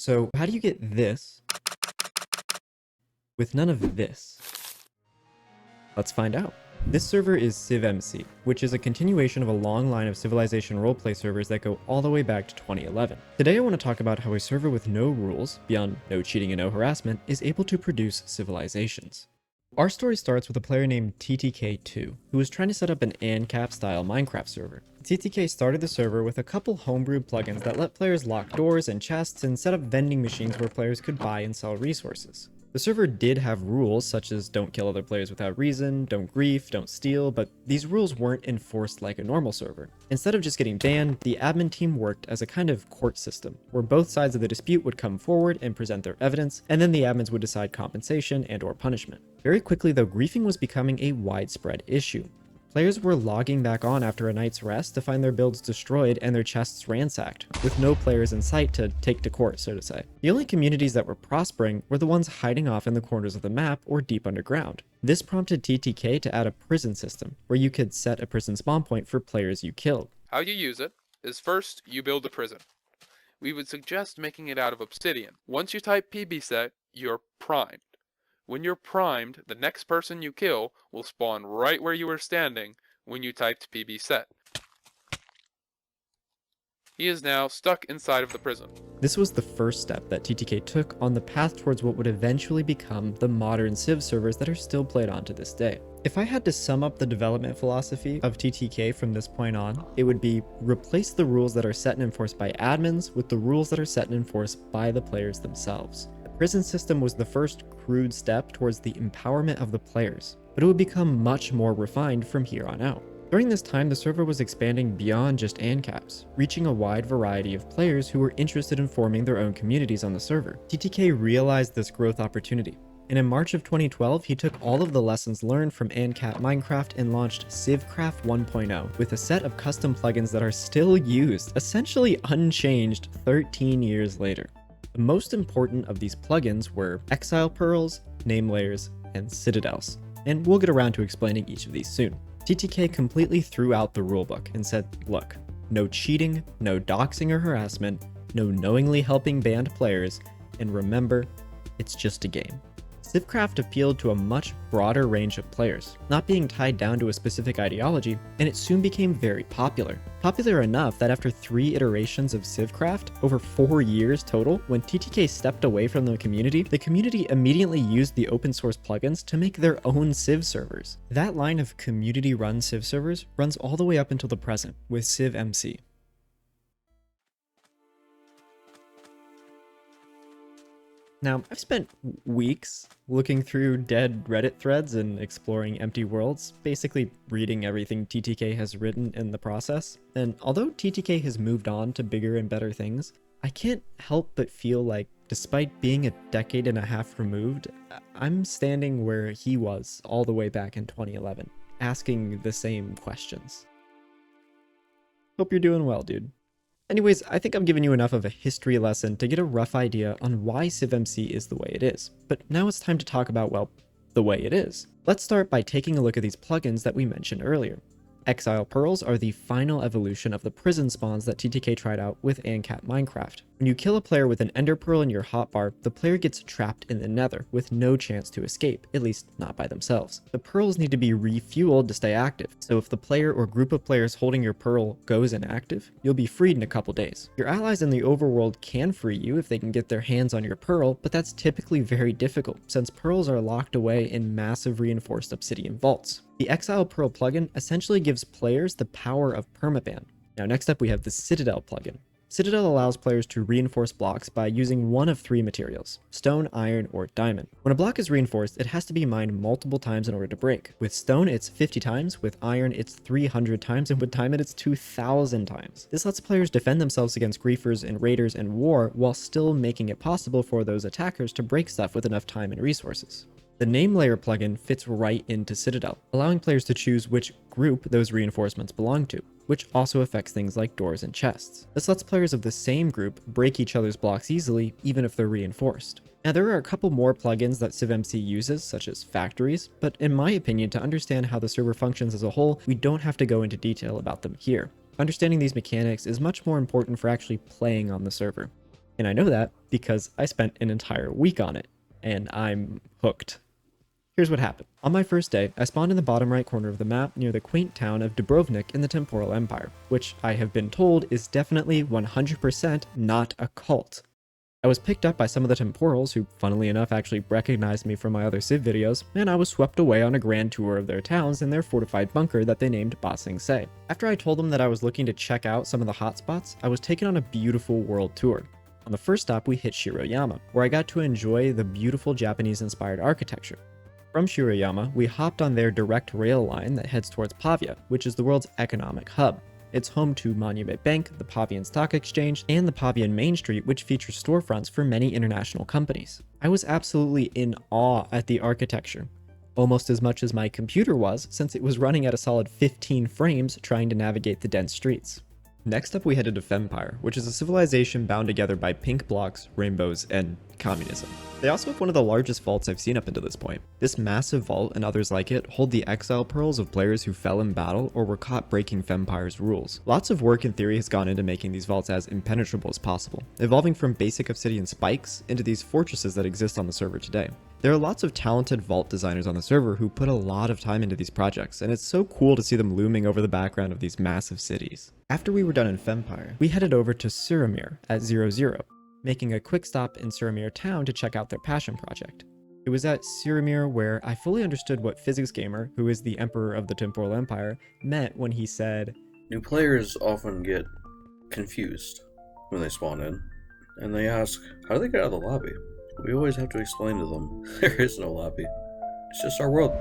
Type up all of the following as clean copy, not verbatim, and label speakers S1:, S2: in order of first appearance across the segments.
S1: So how do you get this with none of this? Let's find out. This server is CivMC, which is a continuation of a long line of Civilization roleplay servers that go all the way back to 2011. Today I want to talk about how a server with no rules, beyond no cheating and no harassment, is able to produce civilizations. Our story starts with a player named TTK2, who was trying to set up an ANCAP-style Minecraft server. TTK started the server with a couple homebrewed plugins that let players lock doors and chests and set up vending machines where players could buy and sell resources. The server did have rules such as don't kill other players without reason, don't grief, don't steal, but these rules weren't enforced like a normal server. Instead of just getting banned, the admin team worked as a kind of court system, where both sides of the dispute would come forward and present their evidence, and then the admins would decide compensation and/or punishment. Very quickly though, griefing was becoming a widespread issue. Players were logging back on after a night's rest to find their builds destroyed and their chests ransacked, with no players in sight to take to court, so to say. The only communities that were prospering were the ones hiding off in the corners of the map or deep underground. This prompted TTK to add a prison system, where you could set a prison spawn point for players you killed.
S2: How you use it is first you build a prison. We would suggest making it out of obsidian. Once you type PBSet, you're primed. When you're primed, the next person you kill will spawn right where you were standing when you typed PBSet. He is now stuck inside of the prison.
S1: This was the first step that TTK took on the path towards what would eventually become the modern Civ servers that are still played on to this day. If I had to sum up the development philosophy of TTK from this point on, it would be replace the rules that are set and enforced by admins with the rules that are set and enforced by the players themselves. The prison system was the first crude step towards the empowerment of the players, but it would become much more refined from here on out. During this time, the server was expanding beyond just ANCAPs, reaching a wide variety of players who were interested in forming their own communities on the server. TTK realized this growth opportunity, and in March of 2012, he took all of the lessons learned from ANCAP Minecraft and launched CivCraft 1.0 with a set of custom plugins that are still used, essentially unchanged 13 years later. The most important of these plugins were Exile Pearls, Name Layers, and Citadels, and we'll get around to explaining each of these soon. TTK completely threw out the rulebook and said, look, no cheating, no doxing or harassment, no knowingly helping banned players, and remember, it's just a game. CivCraft appealed to a much broader range of players, not being tied down to a specific ideology, and it soon became very popular. Popular enough that after 3 iterations of CivCraft, over 4 years total, when TTK stepped away from the community immediately used the open source plugins to make their own Civ servers. That line of community-run Civ servers runs all the way up until the present, with CivMC. Now, I've spent weeks looking through dead Reddit threads and exploring empty worlds, basically reading everything TTK has written in the process. And although TTK has moved on to bigger and better things, I can't help but feel like, despite being a decade and a half removed, I'm standing where he was all the way back in 2011, asking the same questions. Hope you're doing well, dude. Anyways, I think I've given you enough of a history lesson to get a rough idea on why CivMC is the way it is. But now it's time to talk about, well, the way it is. Let's start by taking a look at these plugins that we mentioned earlier. Exile Pearls are the final evolution of the prison spawns that TTK tried out with ANCAP Minecraft. When you kill a player with an ender pearl in your hotbar, the player gets trapped in the nether with no chance to escape, at least not by themselves. The pearls need to be refueled to stay active, so if the player or group of players holding your pearl goes inactive, you'll be freed in a couple days. Your allies in the overworld can free you if they can get their hands on your pearl, but that's typically very difficult, since pearls are locked away in massive reinforced obsidian vaults. The Exile Pearl plugin essentially gives players the power of permaban. Now next up we have the Citadel plugin. Citadel allows players to reinforce blocks by using one of 3 materials: stone, iron, or diamond. When a block is reinforced, it has to be mined multiple times in order to break. With stone, it's 50 times, with iron, it's 300 times, and with diamond, it's 2,000 times. This lets players defend themselves against griefers and raiders in war, while still making it possible for those attackers to break stuff with enough time and resources. The Name Layer plugin fits right into Citadel, allowing players to choose which group those reinforcements belong to, which also affects things like doors and chests. This lets players of the same group break each other's blocks easily, even if they're reinforced. Now there are a couple more plugins that CivMC uses, such as factories, but in my opinion, to understand how the server functions as a whole, we don't have to go into detail about them here. Understanding these mechanics is much more important for actually playing on the server. And I know that because I spent an entire week on it, and I'm hooked. Here's what happened. On my first day, I spawned in the bottom right corner of the map near the quaint town of Dubrovnik in the Temporal Empire, which I have been told is definitely 100% not a cult. I was picked up by some of the temporals who, funnily enough, actually recognized me from my other Civ videos, and I was swept away on a grand tour of their towns and their fortified bunker that they named Ba Sing Se. After I told them that I was looking to check out some of the hotspots, I was taken on a beautiful world tour. On the first stop, we hit Shiroyama, where I got to enjoy the beautiful Japanese-inspired architecture. From Shiroyama, we hopped on their direct rail line that heads towards Pavia, which is the world's economic hub. It's home to Monument Bank, the Pavian Stock Exchange, and the Pavian Main Street, which features storefronts for many international companies. I was absolutely in awe at the architecture, almost as much as my computer was, since it was running at a solid 15 frames trying to navigate the dense streets. Next up, we headed to Fempire, which is a civilization bound together by pink blocks, rainbows, and communism. They also have one of the largest vaults I've seen up until this point. This massive vault and others like it hold the exile pearls of players who fell in battle or were caught breaking Fempire's rules. Lots of work and theory has gone into making these vaults as impenetrable as possible, evolving from basic obsidian spikes into these fortresses that exist on the server today. There are lots of talented vault designers on the server who put a lot of time into these projects, and it's so cool to see them looming over the background of these massive cities. After we were done in Fempire, we headed over to Suramir at 00, making a quick stop in Suramir town to check out their passion project. It was at Suramir where I fully understood what PhysicsGamer, who is the emperor of the Temporal Empire, meant when he said,
S3: "New players often get confused when they spawn in, and they ask, how do they get out of the lobby? We always have to explain to them, there is no lobby. It's just our world."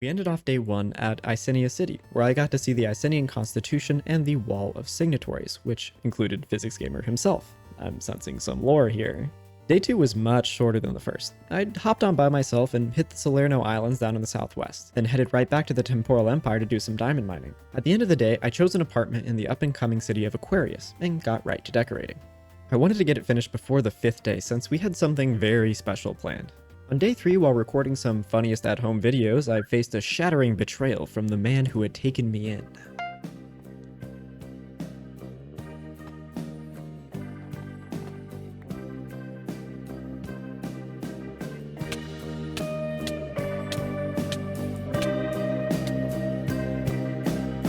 S1: We ended off day 1 at Icenia City, where I got to see the Icenian Constitution and the Wall of Signatories, which included PhysicsGamer himself. I'm sensing some lore here. Day 2 was much shorter than the first. I hopped on by myself and hit the Salerno Islands down in the southwest, then headed right back to the Temporal Empire to do some diamond mining. At the end of the day, I chose an apartment in the up-and-coming city of Aquarius, and got right to decorating. I wanted to get it finished before the 5th day since we had something very special planned. On day 3, while recording some funniest at-home videos, I faced a shattering betrayal from the man who had taken me in.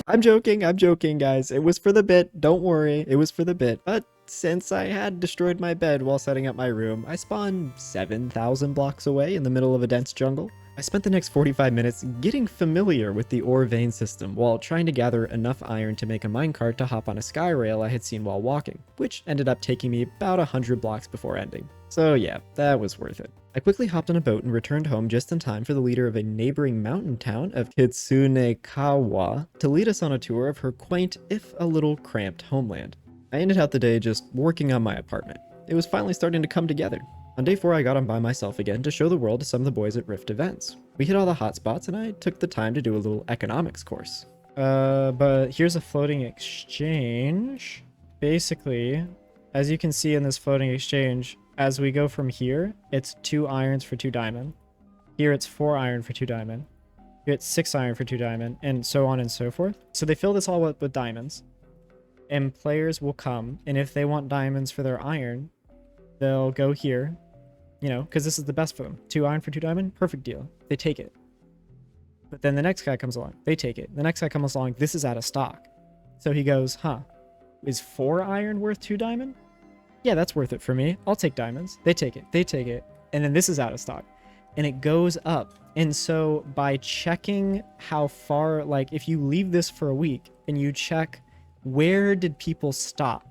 S1: I'm joking, guys. It was for the bit, don't worry, it was for the bit. But since I had destroyed my bed while setting up my room, I spawned 7,000 blocks away in the middle of a dense jungle. I spent the next 45 minutes getting familiar with the ore vein system while trying to gather enough iron to make a minecart to hop on a sky rail I had seen while walking, which ended up taking me about 100 blocks before ending. So yeah, that was worth it. I quickly hopped on a boat and returned home just in time for the leader of a neighboring mountain town of Kitsunekawa to lead us on a tour of her quaint, if a little cramped homeland. I ended out the day just working on my apartment. It was finally starting to come together. On day 4, I got on by myself again to show the world to some of the boys at Rift events. We hit all the hotspots and I took the time to do a little economics course. But here's a floating exchange. Basically, as you can see in this floating exchange, as we go from here, it's 2 irons for 2 diamond. Here it's 4 iron for 2 diamond. Here it's 6 iron for 2 diamond, and so on and so forth. So they fill this all up with diamonds, and players will come, and if they want diamonds for their iron, they'll go here, you know, because this is the best for them. 2 iron for 2 diamond, perfect deal. They take it. But then the next guy comes along, they take it. The next guy comes along, this is out of stock. So he goes, huh, is 4 iron worth 2 diamond? Yeah, that's worth it for me. I'll take diamonds. They take it. And then this is out of stock. And it goes up. And so by checking how far, like if you leave this for a week and you check where did people stop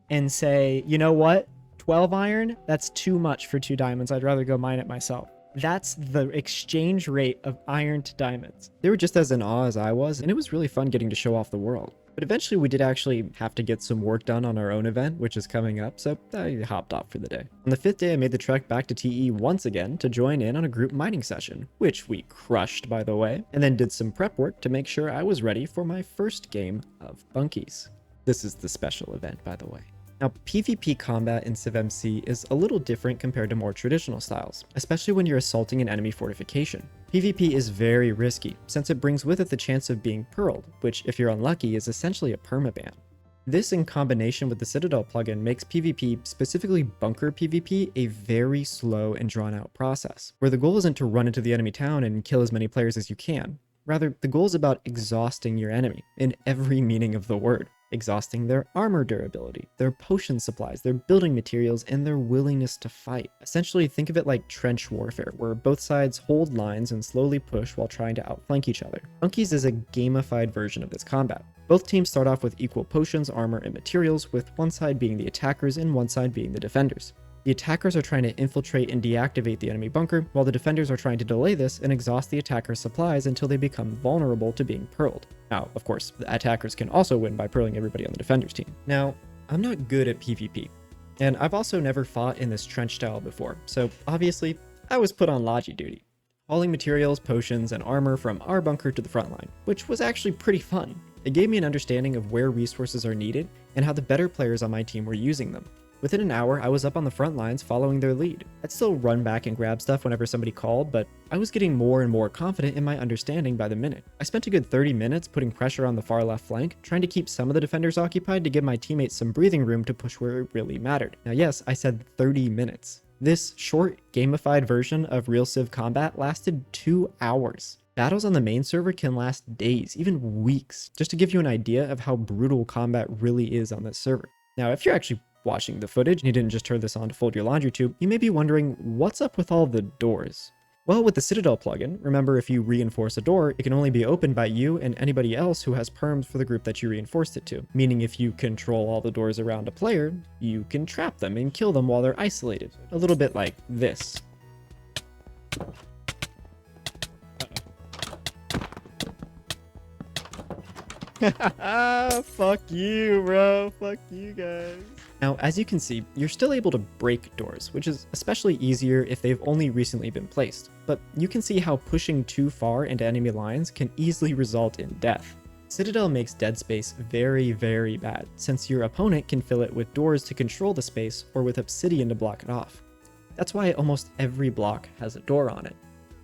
S1: and say, you know what, 12 iron, that's too much for 2 diamonds. I'd rather go mine it myself. That's the exchange rate of iron to diamonds. They were just as in awe as I was, and it was really fun getting to show off the world. But eventually we did actually have to get some work done on our own event, which is coming up, so I hopped off for the day. On the 5th day, I made the trek back to TE once again to join in on a group mining session, which we crushed, by the way, and then did some prep work to make sure I was ready for my first game of Bunkies. This is the special event, by the way. Now, PvP combat in CivMC is a little different compared to more traditional styles, especially when you're assaulting an enemy fortification. PvP is very risky, since it brings with it the chance of being pearled, which, if you're unlucky, is essentially a permaban. This, in combination with the Citadel plugin, makes PvP, specifically bunker PvP, a very slow and drawn-out process, where the goal isn't to run into the enemy town and kill as many players as you can. Rather, the goal is about exhausting your enemy, in every meaning of the word. Exhausting their armor durability, their potion supplies, their building materials, and their willingness to fight. Essentially, think of it like trench warfare, where both sides hold lines and slowly push while trying to outflank each other. Bunkies is a gamified version of this combat. Both teams start off with equal potions, armor, and materials, with one side being the attackers and one side being the defenders. The attackers are trying to infiltrate and deactivate the enemy bunker, while the defenders are trying to delay this and exhaust the attacker's supplies until they become vulnerable to being pearled. Now, of course, the attackers can also win by pearling everybody on the defender's team. Now, I'm not good at PvP, and I've also never fought in this trench style before, so obviously, I was put on Logi duty, hauling materials, potions, and armor from our bunker to the front line, which was actually pretty fun. It gave me an understanding of where resources are needed and how the better players on my team were using them. Within an hour, I was up on the front lines following their lead. I'd still run back and grab stuff whenever somebody called, but I was getting more and more confident in my understanding by the minute. I spent a good 30 minutes putting pressure on the far left flank, trying to keep some of the defenders occupied to give my teammates some breathing room to push where it really mattered. Now yes, I said 30 minutes. This short, gamified version of real Civ combat lasted 2 hours. Battles on the main server can last days, even weeks, just to give you an idea of how brutal combat really is on this server. Now, if you're actually watching the footage and you didn't just turn this on to fold your laundry tube, you may be wondering what's up with all the doors. Well, with the Citadel plugin, remember if you reinforce a door, it can only be opened by you and anybody else who has perms for the group that you reinforced it to. Meaning if you control all the doors around a player, you can trap them and kill them while they're isolated. A little bit like this. Fuck you, bro. Fuck you guys. Now, as you can see, you're still able to break doors, which is especially easier if they've only recently been placed, but you can see how pushing too far into enemy lines can easily result in death. Citadel makes dead space very, very bad, since your opponent can fill it with doors to control the space or with obsidian to block it off. That's why almost every block has a door on it.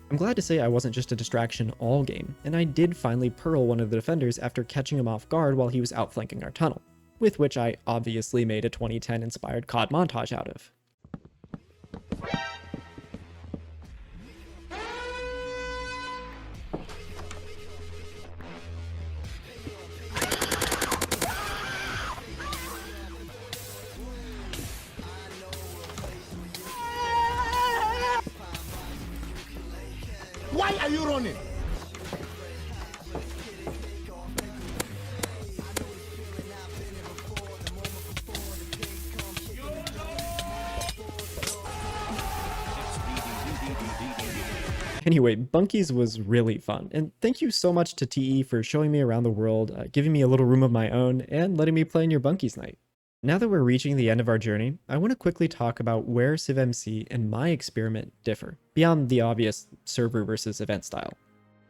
S1: I'm glad to say I wasn't just a distraction all game, and I did finally pearl one of the defenders after catching him off guard while he was outflanking our tunnel, with which I obviously made a 2010 inspired COD montage out of.
S4: Why are you running?
S1: Anyway, Bunkies was really fun, and thank you so much to TE for showing me around the world, giving me a little room of my own, and letting me play in your Bunkies night. Now that we're reaching the end of our journey, I want to quickly talk about where CivMC and my experiment differ, beyond the obvious server versus event style.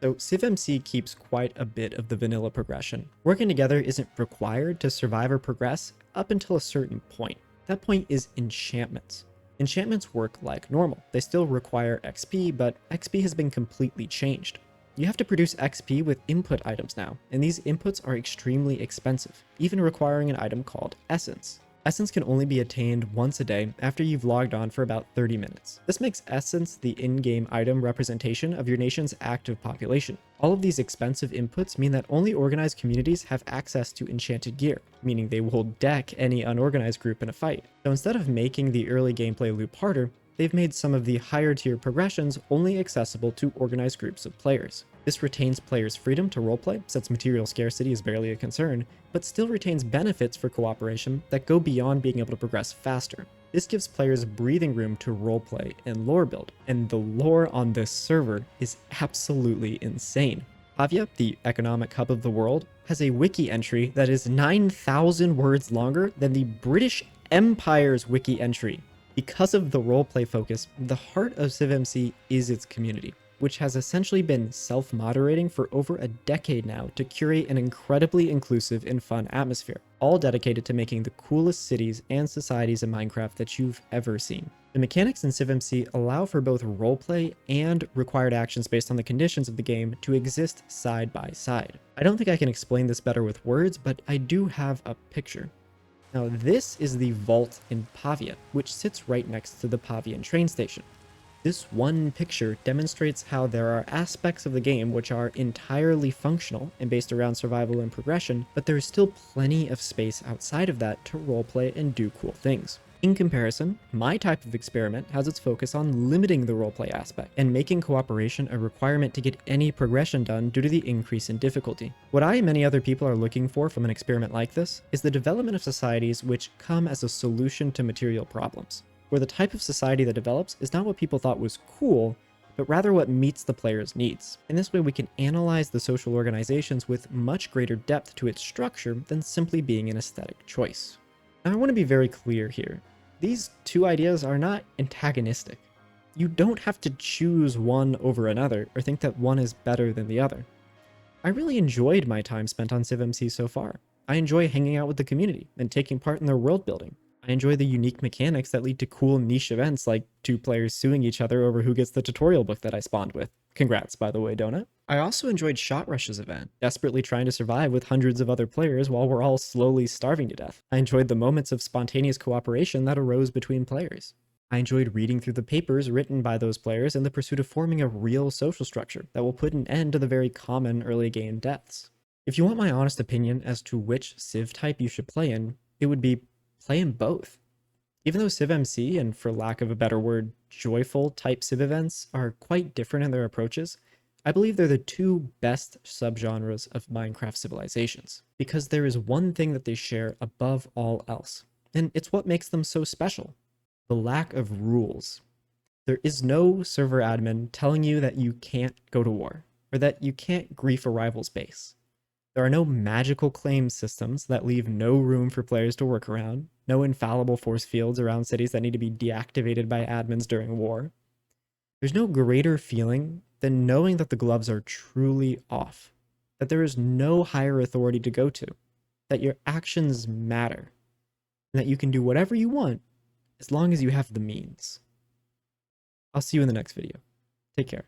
S1: So CivMC keeps quite a bit of the vanilla progression. Working together isn't required to survive or progress up until a certain point. That point is enchantments. Enchantments work like normal. They still require XP, but XP has been completely changed. You have to produce XP with input items now, and these inputs are extremely expensive, even requiring an item called Essence. Essence can only be attained once a day after you've logged on for about 30 minutes. This makes Essence the in-game item representation of your nation's active population. All of these expensive inputs mean that only organized communities have access to enchanted gear, meaning they will deck any unorganized group in a fight. So instead of making the early gameplay loop harder, they've made some of the higher tier progressions only accessible to organized groups of players. This retains players' freedom to roleplay, since material scarcity is barely a concern, but still retains benefits for cooperation that go beyond being able to progress faster. This gives players breathing room to roleplay and lore build, and the lore on this server is absolutely insane. Pavia, the economic hub of the world, has a wiki entry that is 9,000 words longer than the British Empire's wiki entry. Because of the roleplay focus, the heart of CivMC is its community, which has essentially been self-moderating for over a decade now to curate an incredibly inclusive and fun atmosphere, all dedicated to making the coolest cities and societies in Minecraft that you've ever seen. The mechanics in CivMC allow for both roleplay and required actions based on the conditions of the game to exist side by side. I don't think I can explain this better with words, but I do have a picture. Now this is the vault in Pavia, which sits right next to the Pavian train station. This one picture demonstrates how there are aspects of the game which are entirely functional and based around survival and progression, but there is still plenty of space outside of that to roleplay and do cool things. In comparison, my type of experiment has its focus on limiting the roleplay aspect and making cooperation a requirement to get any progression done due to the increase in difficulty. What I and many other people are looking for from an experiment like this is the development of societies which come as a solution to material problems, where the type of society that develops is not what people thought was cool, but rather what meets the player's needs. In this way, we can analyze the social organizations with much greater depth to its structure than simply being an aesthetic choice. Now, I want to be very clear here. These two ideas are not antagonistic. You don't have to choose one over another or think that one is better than the other. I really enjoyed my time spent on CivMC so far. I enjoy hanging out with the community and taking part in their world building. I enjoy the unique mechanics that lead to cool niche events like two players suing each other over who gets the tutorial book that I spawned with. Congrats, by the way, Donut. I also enjoyed Shot Rush's event, desperately trying to survive with hundreds of other players while we're all slowly starving to death. I enjoyed the moments of spontaneous cooperation that arose between players. I enjoyed reading through the papers written by those players in the pursuit of forming a real social structure that will put an end to the very common early game deaths. If you want my honest opinion as to which Civ type you should play in, it would be play in both. Even though CivMC, and for lack of a better word, joyful type Civ events are quite different in their approaches, I believe they're the two best subgenres of Minecraft civilizations, because there is one thing that they share above all else, and it's what makes them so special: the lack of rules. There is no server admin telling you that you can't go to war, or that you can't grief a rival's base. There are no magical claim systems that leave no room for players to work around, no infallible force fields around cities that need to be deactivated by admins during war. There's no greater feeling than knowing that the gloves are truly off, that there is no higher authority to go to, that your actions matter, and that you can do whatever you want as long as you have the means. I'll see you in the next video. Take care.